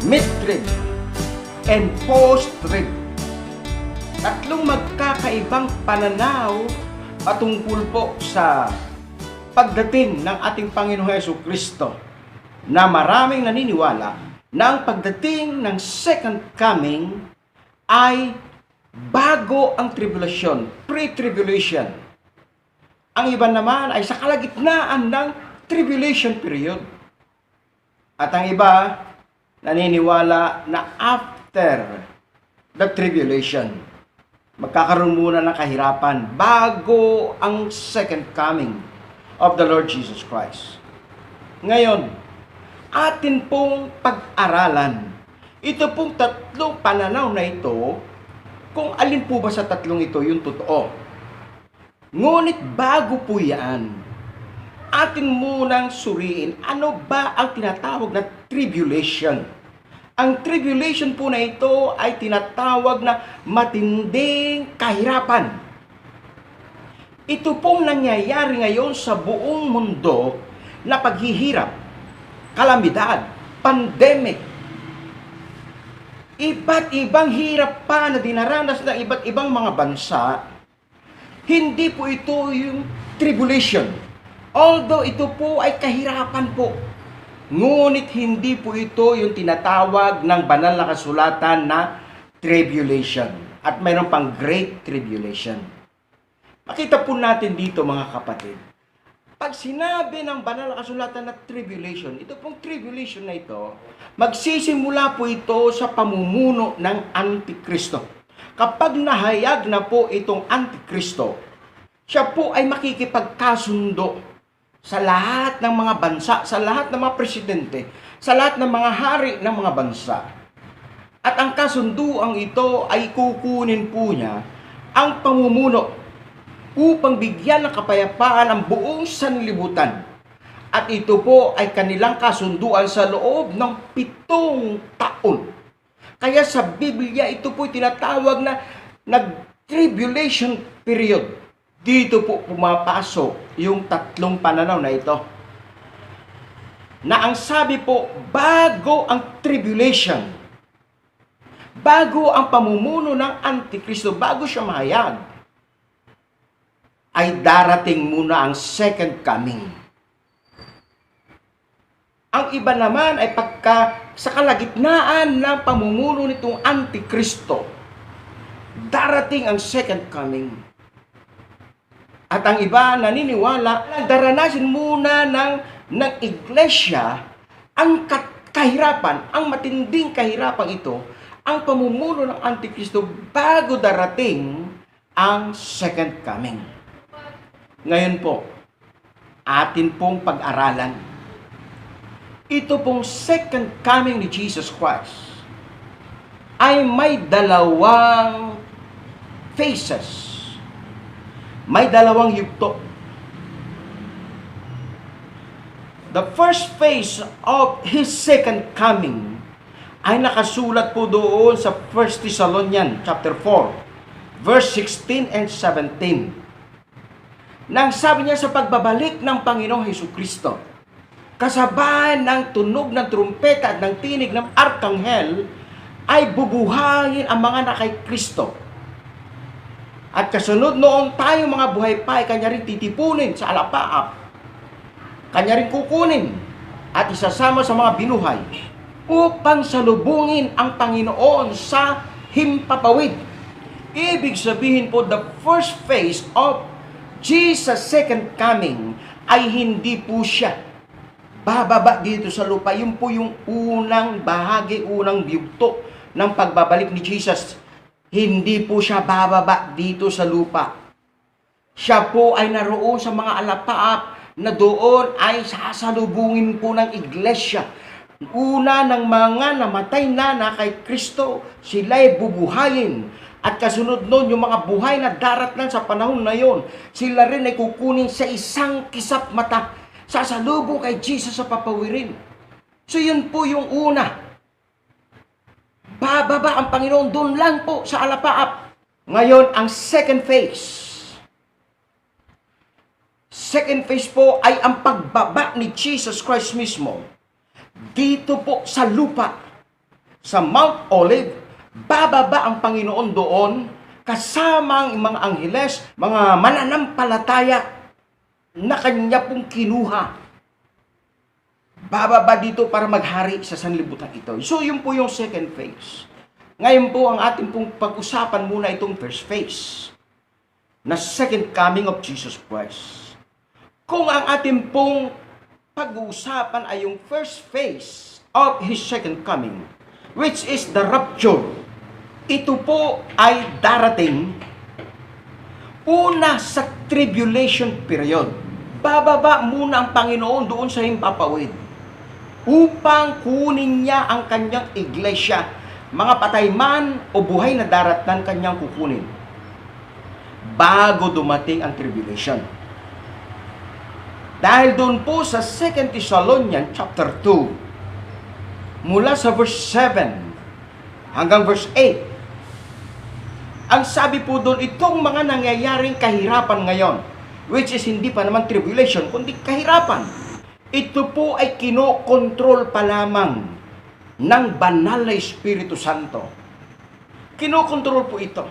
mid-trib, and post-trib. Tatlong magkakaibang pananaw patungkol po sa pagdating ng ating Panginoong Jesucristo, na maraming naniniwala na ang pagdating ng second coming ay bago ang tribulation, pre-tribulation. Ang iba naman ay sa kalagitnaan ng tribulation period. At ang iba naniniwala na after the tribulation, magkakaroon muna ng kahirapan bago ang second coming of the Lord Jesus Christ. Ngayon, atin pong pag-aralan ito pong tatlong pananaw na ito, kung alin po ba sa tatlong ito yung totoo. Ngunit bago po yan, atin munang suriin ano ba ang tinatawag na tribulation. Ang tribulation po na ito ay tinatawag na matinding kahirapan. Ito pong nangyayari ngayon sa buong mundo na paghihirap, kalamidad, pandemic. Iba't ibang hirap pa na dinaranas ng iba't ibang mga bansa. Hindi po ito yung tribulation. Although ito po ay kahirapan po. Ngunit hindi po ito yung tinatawag ng banal na kasulatan na tribulation. At mayroon pang great tribulation. Makita po natin dito mga kapatid. Pag sinabi ng banal na kasulatan na tribulation, ito pong tribulation na ito, magsisimula po ito sa pamumuno ng Antikristo. Kapag nahayag na po itong Antikristo, siya po ay makikipagkasundo sa lahat ng mga bansa, sa lahat ng mga presidente, sa lahat ng mga hari ng mga bansa. At ang kasunduang ito ay kukunin po niya ang pamumuno upang bigyan ng kapayapaan ang buong sanlibutan. At ito po ay kanilang kasunduan sa loob ng 7 taon. Kaya sa Biblia, ito po tinatawag na nag-tribulation period. Dito po pumapasok yung tatlong pananaw na ito. Na ang sabi po, bago ang tribulation, bago ang pamumuno ng Antikristo, bago siya mahayag, ay darating muna ang second coming. Ang iba naman ay pagka sa kalagitnaan ng pamumuno nitong Antikristo, darating ang second coming. At ang iba naniniwala na daranasin muna ng iglesia ang kahirapan, ang matinding kahirapan ito, ang pamumuno ng Antikristo bago darating ang second coming. Ngayon po, atin pong pag-aralan. Ito pong second coming ni Jesus Christ ay may dalawang phases. May dalawang yugto. The first phase of His second coming ay nakasulat po doon sa 1 Thessalonians chapter 4, verse 16 and 17. Nang sabi niya sa pagbabalik ng Panginoong Jesucristo, kasabay ng tunog ng trumpeta at ng tinig ng arkanghel, ay bubuhayin ang mga na kay Kristo. At kasunod noon tayong mga buhay pa ay kanya rin titipunin sa alapaap. Kanya rin kukunin at isasama sa mga binuhay upang salubungin ang Panginoon sa himpapawid. Ibig sabihin po, the first phase of Jesus' second coming ay hindi po siya bababa dito sa lupa. Yun po yung unang bahagi, unang yugto ng pagbabalik ni Jesus. Hindi po siya bababa dito sa lupa. Siya po ay naroon sa mga alapaap na doon ay sasalubungin po ng iglesia. Una ng mga namatay na kay Kristo, sila'y bubuhayin. At kasunod nun, yung mga buhay na daratnan sa panahon na yon, sila rin ay kukunin sa isang kisap mata. Sasalubong kay Jesus sa papawirin. So yun po yung una. Bababa ang Panginoon doon lang po sa alapaap. Ngayon, ang second phase. Second phase po ay ang pagbaba ni Jesus Christ mismo dito po sa lupa. sa Mount Olive, bababa ang Panginoon doon kasama ang mga angheles, mga mananampalataya na kanya pong kinuha. Bababa dito para maghari sa sanlibutan ito. So yun po yung second phase. Ngayon po ang ating pong pag-usapan muna itong first phase na second coming of Jesus Christ. Kung ang ating pong pag-uusapan ay yung first phase of His second coming, which is the rapture, ito po ay darating una sa tribulation period. Bababa muna ang Panginoon doon sa himpapawid upang kunin niya ang kanyang iglesia, mga patay man o buhay na daratnan kanyang kukunin bago dumating ang tribulation. Dahil doon po sa 2 Thessalonians chapter 2, mula sa verse 7 hanggang verse 8, ang sabi po doon, itong mga nangyayaring kahirapan ngayon, which is hindi pa naman tribulation, kundi kahirapan, ito po ay kinokontrol pa lamang ng banal na Espiritu Santo. Kinokontrol po ito.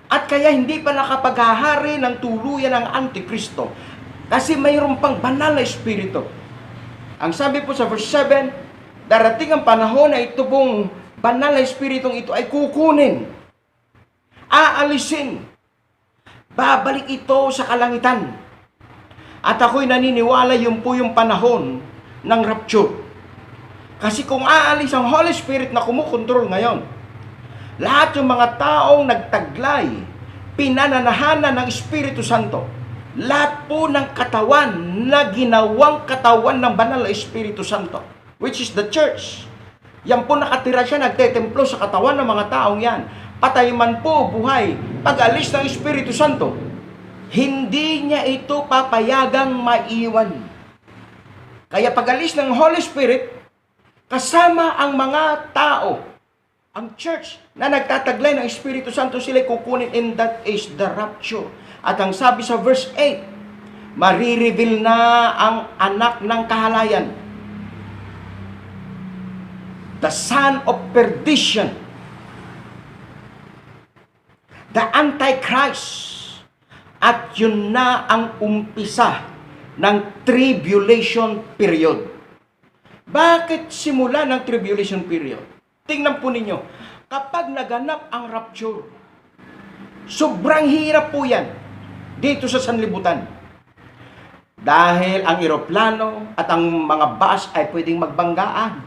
At kaya hindi pa nakapaghahari ng tuluyan ng Antikristo kasi mayroon pang banal na Espiritu. Ang sabi po sa verse 7, darating ang panahon na ito pong banal na Espiritong ito ay kukunin, aalisin, babalik ito sa kalangitan. At ako'y naniniwala yun po yung panahon ng rapture. Kasi kung aalis ang Holy Spirit na kumukontrol ngayon, lahat yung mga taong nagtaglay, pinananahanan ng Espiritu Santo, lahat po ng katawan na ginawang katawan ng banal na Espiritu Santo, which is the church, yan po nakatira siya, nagtetemplo sa katawan ng mga taong yan. Patay man po, buhay, pag-alis ng Espiritu Santo, hindi niya ito papayagang maiwan. Kaya pag-alis ng Holy Spirit, kasama ang mga tao, ang church na nagtataglay ng Espiritu Santo, sila kukunin, and that is the rapture. At ang sabi sa verse 8, marireveal na ang anak ng kahalayan, the son of perdition, the Antichrist. At yun na ang umpisa ng tribulation period. Bakit simula ng tribulation period? Tingnan po ninyo, kapag naganap ang rapture, sobrang hirap po yan dito sa sanlibutan. Dahil ang eroplano at ang mga bus ay pwedeng magbanggaan.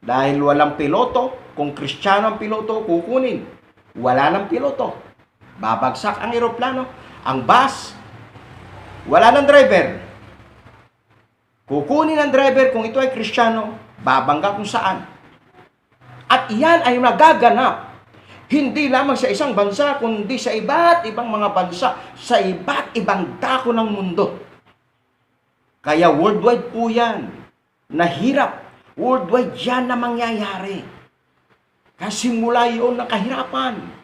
Dahil walang piloto, kung Kristiyano ang piloto, kukunin. Wala ng piloto, babagsak ang eroplano. Ang bus, wala ng driver. Kukunin ang driver kung ito ay Kristiyano, babangga kung saan. At iyan ay magaganap hindi lamang sa isang bansa, kundi sa iba't ibang mga bansa, sa iba't ibang dako ng mundo. Kaya worldwide po yan. Nahirap. Worldwide yan na mangyayari. Kasi mula yun ng kahirapan.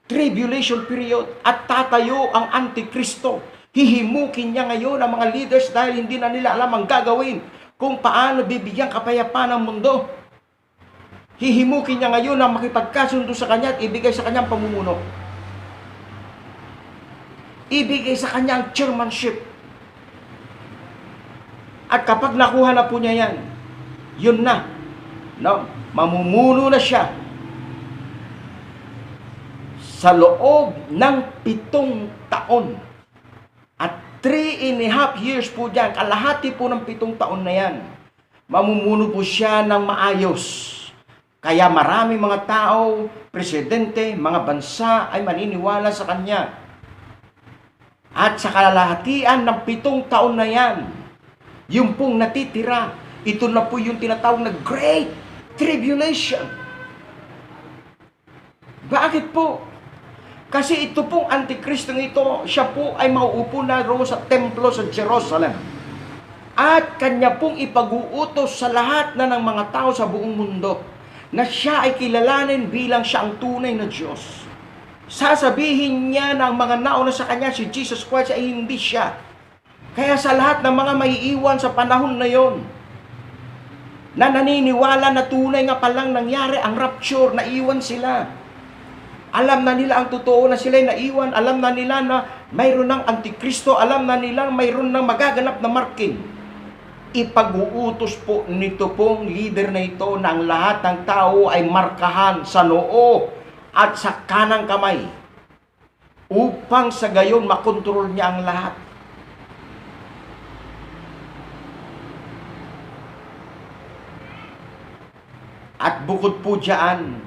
Tribulation period, at tatayo ang Antikristo. Hihimukin niya ngayon ang mga leaders dahil hindi na nila alam ang gagawin kung paano bibigyan kapayapaan ang mundo. Hihimukin niya ngayon na makipagkasundo sa kanya at ibigay sa kanyang pamumuno. Ibigay sa kanyang chairmanship. At kapag nakuha na po niya yan, yun na. No? Mamumuno na siya sa loob ng 7 taon. At 3.5 years po dyan, kalahati po ng 7 taon na yan, mamumuno po siya ng maayos. Kaya marami mga tao, presidente, mga bansa ay maniniwala sa kanya. At sa kalahatian ng 7 taon na yan, yung pong natitira, ito na po yung tinatawag na Great Tribulation. Bakit po? Kasi ito pong Antikristong ito, siya po ay mauupo na roon sa templo sa Jerusalem. At kanya pong ipag-uutos sa lahat na ng mga tao sa buong mundo na siya ay kilalanin bilang siya ang tunay na Diyos. Sasabihin niya ng mga nauna sa kanya si Jesus Christ ay hindi siya. Kaya sa lahat ng mga maiiwan sa panahon na yon, na naniniwala na tunay nga palang nangyari ang rapture, naiwan sila. Alam na nila ang totoo na sila'y naiwan. Alam na nila na mayroon ng Antikristo. Alam na nila na mayroon ng magaganap na marking. Ipag-uutos po nito pong leader na ito na ang lahat ng tao ay markahan sa noo at sa kanang kamay upang sa gayon makontrol niya ang lahat. At bukod po dyan,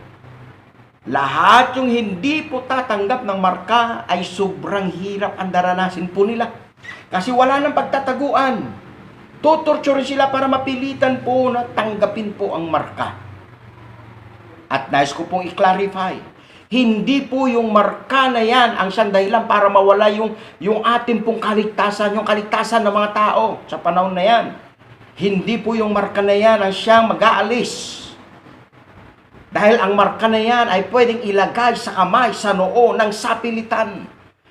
lahat yung hindi po tatanggap ng marka ay sobrang hirap ang daranasin po nila. Kasi wala nang pagtataguan. Tutorture sila para mapilitan po na tanggapin po ang marka. At nais ko pong i-clarify, hindi po yung marka na yan ang siyang dahilan para mawala yung ating pong kaligtasan, yung kaligtasan ng mga tao sa panahon na yan. Hindi po yung marka na yan ang siyang mag-aalis. Dahil ang marka na yan ay pwedeng ilagay sa kamay, sa noo ng sapilitan.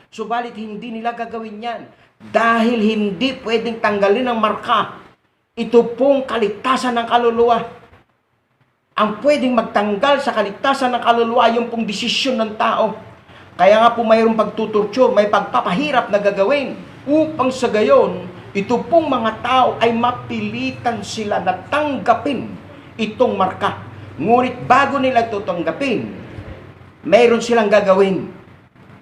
Subalit hindi nila gagawin yan. Dahil hindi pwedeng tanggalin ang marka. Ito pong kaligtasan ng kaluluwa. Ang pwedeng magtanggal sa kaligtasan ng kaluluwa, yung pong desisyon ng tao. Kaya nga po mayroong pagtutorture, may pagpapahirap na gagawin. Upang sa gayon, ito pong mga tao ay mapilitan sila na tanggapin itong marka. Ngunit bago nila ito tanggapin, mayroon silang gagawin.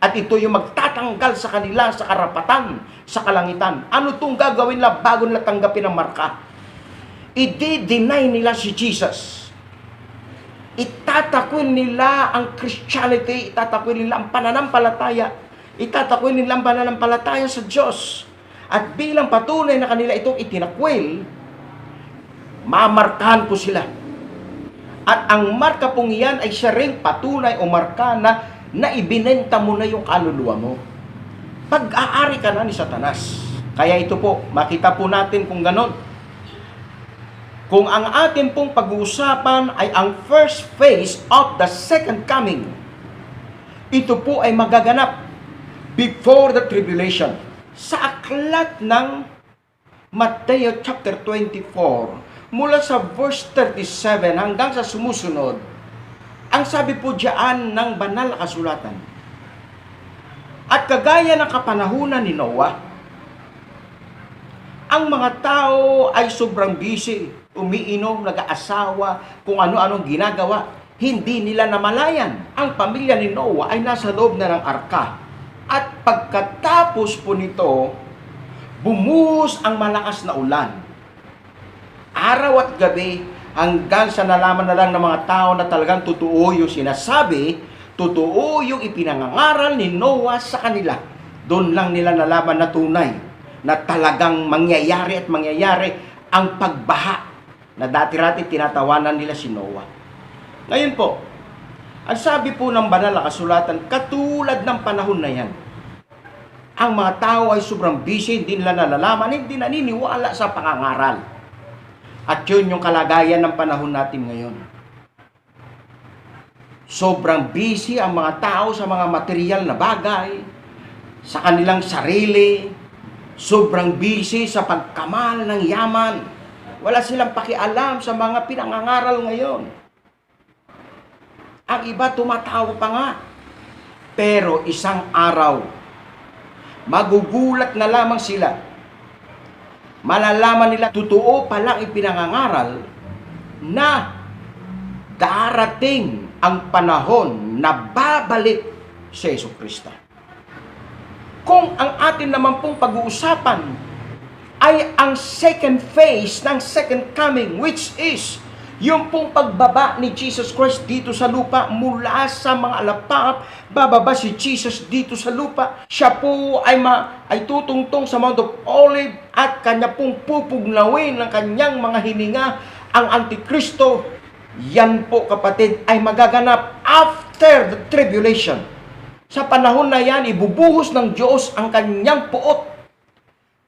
At ito yung magtatanggal sa kanila sa karapatan, sa kalangitan. Ano itong gagawin nila bago nila tanggapin ang marka? I-deny nila si Jesus. Itatakwil nila ang Christianity, itatakwil nila ang pananampalataya, itatakwil nila ang pananampalataya sa Diyos. At bilang patunay na kanila itong itinakwil, mamarkahan po sila. At ang marka pong iyan ay siya ring patunay o marka na ibinenta mo na yung kaluluwa mo. Pag-aari ka na ni Satanas. Kaya ito po, makita po natin kung ganon. Kung ang ating pong pag-uusapan ay ang first phase of the second coming, ito po ay magaganap before the tribulation. Sa aklat ng Mateo chapter 24, mula sa verse 37 hanggang sa sumusunod, ang sabi po diyan ng banal na kasulatan, at kagaya ng kapanahunan ni Noah, ang mga tao ay sobrang busy, umiinom, nag-aasawa, kung ano-anong ginagawa. Hindi nila namalayan. Ang pamilya ni Noah ay nasa loob na ng arka. At pagkatapos po nito, bumuhos ang malakas na ulan. Araw at gabi, hanggang sa nalaman na lang ng mga tao na talagang totoo yung sinasabi, totoo yung ipinangangaral ni Noah sa kanila. Doon lang nila nalaman na tunay, na talagang mangyayari at mangyayari ang pagbaha na dati-rati tinatawanan nila si Noah. Ngayon po, ang sabi po ng banal na kasulatan, katulad ng panahon na yan, ang mga tao ay sobrang busy, hindi nila nalalaman, hindi naniniwala sa pangangaral. At yun yung kalagayan ng panahon natin ngayon. Sobrang busy ang mga tao sa mga material na bagay, sa kanilang sarili, sobrang busy sa pagkamal ng yaman. Wala silang pakialam sa mga pinangangaral ngayon. Ang iba tumatawa pa nga. Pero isang araw, magugulat na lamang sila. Malalaman nila totoo palang ipinangangaral na darating ang panahon na babalik si Jesucristo. Kung ang atin naman pong pag-uusapan ay ang second phase ng second coming, which is yung pong pagbaba ni Jesus Christ dito sa lupa, mula sa mga alapap, bababa si Jesus dito sa lupa. Siya po ay tutungtong sa Mount of Olive at kanya pong pupugnawin ng kanyang mga hininga, ang Antikristo. Yan po kapatid ay magaganap after the tribulation. Sa panahon na yan, ibubuhos ng Diyos ang kanyang puot.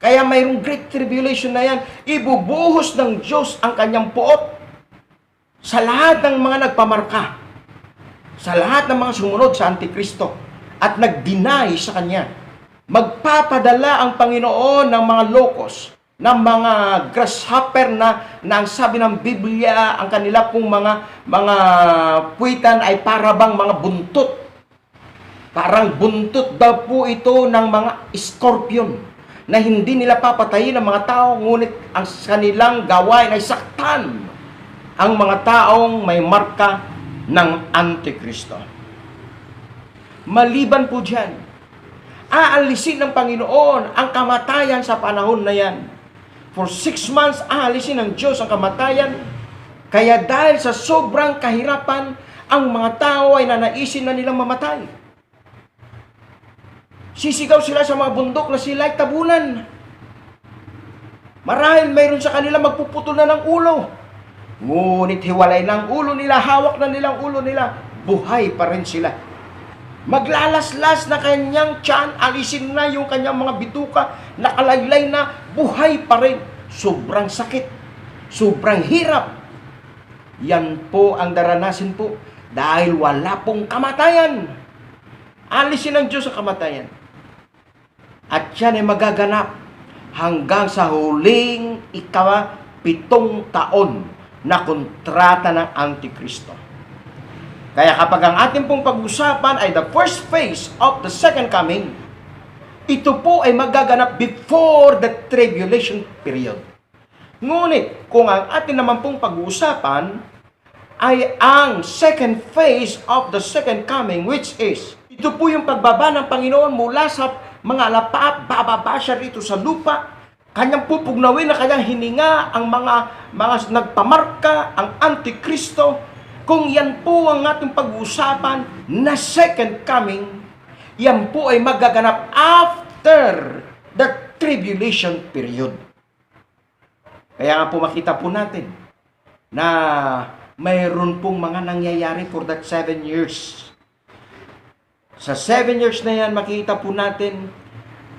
Kaya mayroong great tribulation na yan, ibubuhos ng Diyos ang kanyang puot sa lahat ng mga nagpamarka, sa lahat ng mga sumunod sa Antikristo at nag-deny sa Kanya. Magpapadala ang Panginoon ng mga lokos ng mga grasshopper na ang sabi ng Biblia, ang kanila pong mga puwitan ay parabang mga buntot. Parang buntot daw po ito ng mga scorpion na hindi nila papatayin ng mga tao, ngunit ang kanilang gawain ay saktan ang mga taong may marka ng Antikristo. Maliban po dyan, aalisin ng Panginoon ang kamatayan sa panahon na yan. For 6 months, aalisin ng Diyos ang kamatayan. Kaya dahil sa sobrang kahirapan, ang mga tao ay nanaisin na nilang mamatay. Sisigaw sila sa mga bundok na sila ay tabunan. Marahil mayroon sa kanila magpuputol na ng ulo. Ngunit hiwalay na ang ulo nila, hawak na nilang ulo nila, buhay pa rin sila. Maglalaslas na kanyang tiyan, alisin na yung kanyang mga bituka, nakalaylay na, buhay pa rin. Sobrang sakit, sobrang hirap. Yan po ang daranasin po dahil wala pong kamatayan. Alisin ng Diyos ang kamatayan. At yan ay magaganap hanggang sa huling 7 taon na kontrata ng Antikristo. Kaya kapag ang ating pong pag-usapan ay the first phase of the second coming, ito po ay magaganap before the tribulation period. Ngunit, kung ang ating naman pong pag-uusapan ay ang second phase of the second coming, which is, ito po yung pagbaba ng Panginoon mula sa mga alapaap, bababa siya rito sa lupa, kanyang pupugnawin na kanyang hininga ang mga nagpamarka, ang Antikristo. Kung yan po ang ating pag-uusapan na second coming, yan po ay magaganap after the tribulation period. Kaya nga po makita po natin na mayroon pong mga nangyayari for that 7 years. Sa 7 years na yan, makita po natin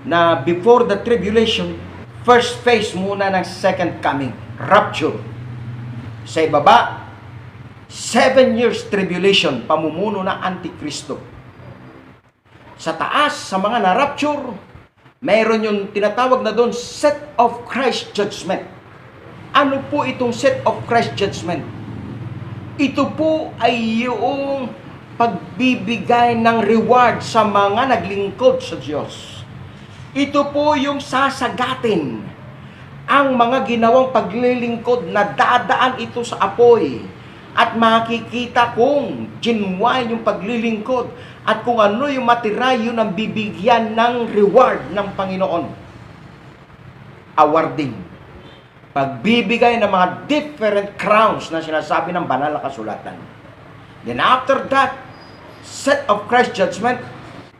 na before the tribulation, first phase muna ng second coming, rapture. Sa ibaba, 7 years tribulation, pamumuno ng Antikristo. Sa taas, sa mga na-rapture, mayroon yung tinatawag na doon, set of Christ judgment. Ano po itong set of Christ judgment? Ito po ay yung pagbibigay ng reward sa mga naglingkod sa Diyos. Ito po yung sasagatin ang mga ginawang paglilingkod na dadaan ito sa apoy. At makikita kung genuine yung paglilingkod at kung ano yung matira, yun ang bibigyan ng reward ng Panginoon. Awarding. Pagbibigay ng mga different crowns na sinasabi ng banal na kasulatan. Then after that, set of Christ judgment,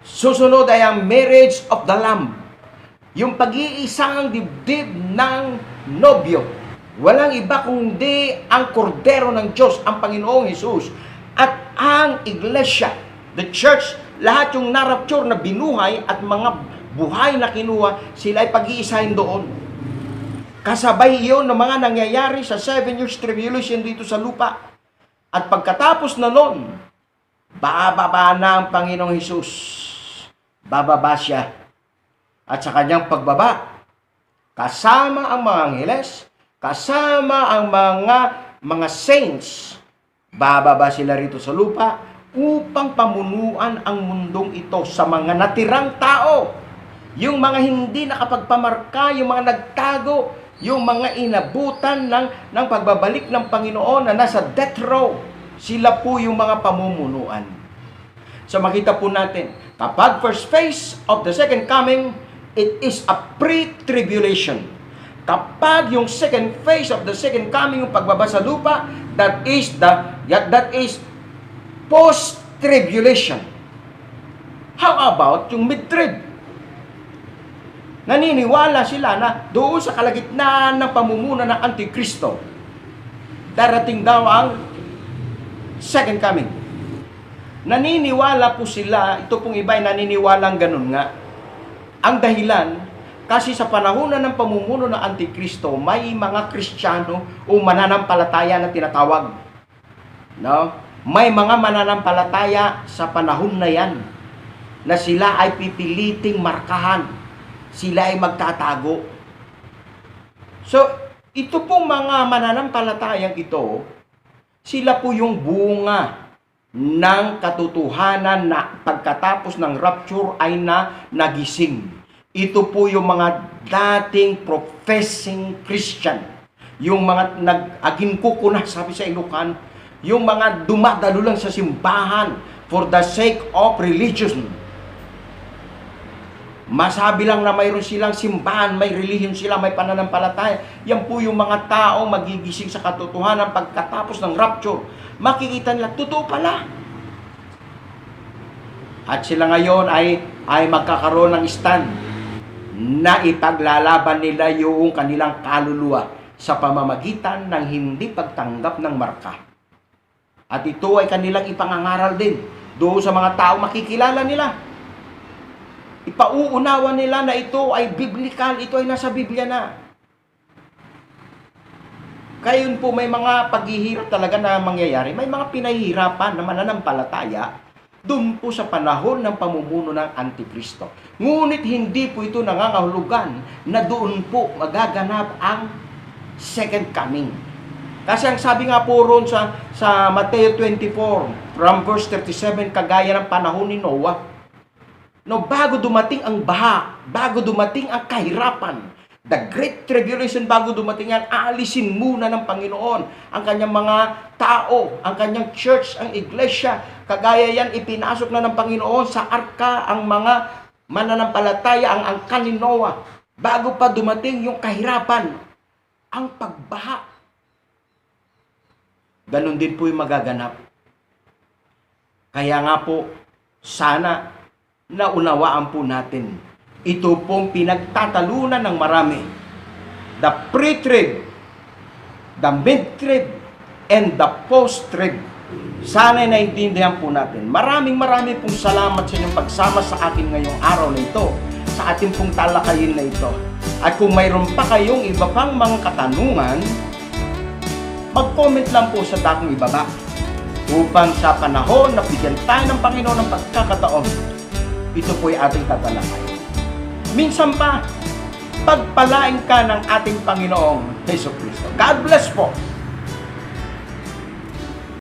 susunod ay ang marriage of the Lamb. Yung pag-iisang dibdib ng nobyo. Walang iba kundi ang kordero ng Diyos, ang Panginoong Hesus. At ang iglesia, the church, lahat yung na-rapture na binuhay at mga buhay na kinuha, sila ay pag-iisahin doon. Kasabay iyon ng mga nangyayari sa 7 years tribulation dito sa lupa. At pagkatapos na nun, bababa na ang Panginoong Hesus. Bababa siya. At sa kanyang pagbaba, kasama ang mga angeles, kasama ang mga saints, bababa sila rito sa lupa upang pamunuan ang mundong ito sa mga natirang tao. Yung mga hindi nakapagpamarka, yung mga nagtago, yung mga inabutan ng pagbabalik ng Panginoon na nasa death row, sila po yung mga pamumunuan. So makita po natin, kapag first phase of the second coming, it is a pre-tribulation. Kapag yung second phase of the second coming, yung pagbaba sa lupa, that is post-tribulation. How about yung mid-trib? Naniniwala sila na doon sa kalagitnaan ng pamumuno ng Antikristo, darating daw ang second coming. Naniniwala po sila, ito pong iba ay naniniwalang ganun nga. Ang dahilan, kasi sa panahon ng pamumuno ng Antikristo, may mga Kristiyano o mananampalataya na tinatawag. No? May mga mananampalataya sa panahon na yan na sila ay pipiliting markahan. Sila ay magtatago. So, ito pong mga mananampalatayang ito, sila po yung bunga ng katotohanan na pagkatapos ng rapture ay nagising. Ito po yung mga dating professing Christian, yung mga nag-agingkuko na, sabi sa Ilocan, yung mga dumadalo lang sa simbahan for the sake of religion. Masabi lang na mayroon silang simbahan, may relihiyon sila, may pananampalataya. Yan po yung mga tao magigising sa katotohanan pagkatapos ng rapture. Makikita nila, totoo pala. At sila ngayon ay magkakaroon ng stand na ipaglalaban nila yung kanilang kaluluwa sa pamamagitan ng hindi pagtanggap ng marka. At ito ay kanilang ipangangaral din doon sa mga tao makikilala nila. Ipauunawa nila na ito ay biblical, ito ay nasa Biblia na. Kayon po may mga paghihirap talaga na mangyayari, may mga pinahihirapan na mananampalataya doon po sa panahon ng pamumuno ng Antikristo. Ngunit hindi po ito nangangahulugan na doon po magaganap ang second coming. Kasi ang sabi nga po roon sa Mateo 24, from verse 37, kagaya ng panahon ni Noah, no, bago dumating ang baha, bago dumating ang kahirapan, the Great Tribulation, bago dumating yan, aalisin muna ng Panginoon ang kanyang mga tao, ang kanyang church, ang iglesia. Kagaya yan, ipinasok na ng Panginoon sa arka ang mga mananampalataya, ang angkan ni Noah, bago pa dumating yung kahirapan, ang pagbaha. Ganon din po yung magaganap. Kaya nga po, sana naunawaan po natin. Ito pong pinagtatalunan ng marami. The pre-trib, the mid-trib, and the post-trib. Sana naintindihan po natin. Maraming pong salamat sa inyong pagsama sa akin ngayong araw na ito, sa ating pong talakayin na ito. At kung mayroon pa kayong iba pang mga katanungan, mag-comment lang po sa dakong ibaba upang sa panahon na bigyan tayo ng Panginoon ng pagkakataon, ito po'y ating tatalakayin. Minsan pa, pagpalain ka ng ating Panginoong Jesucristo. God bless po.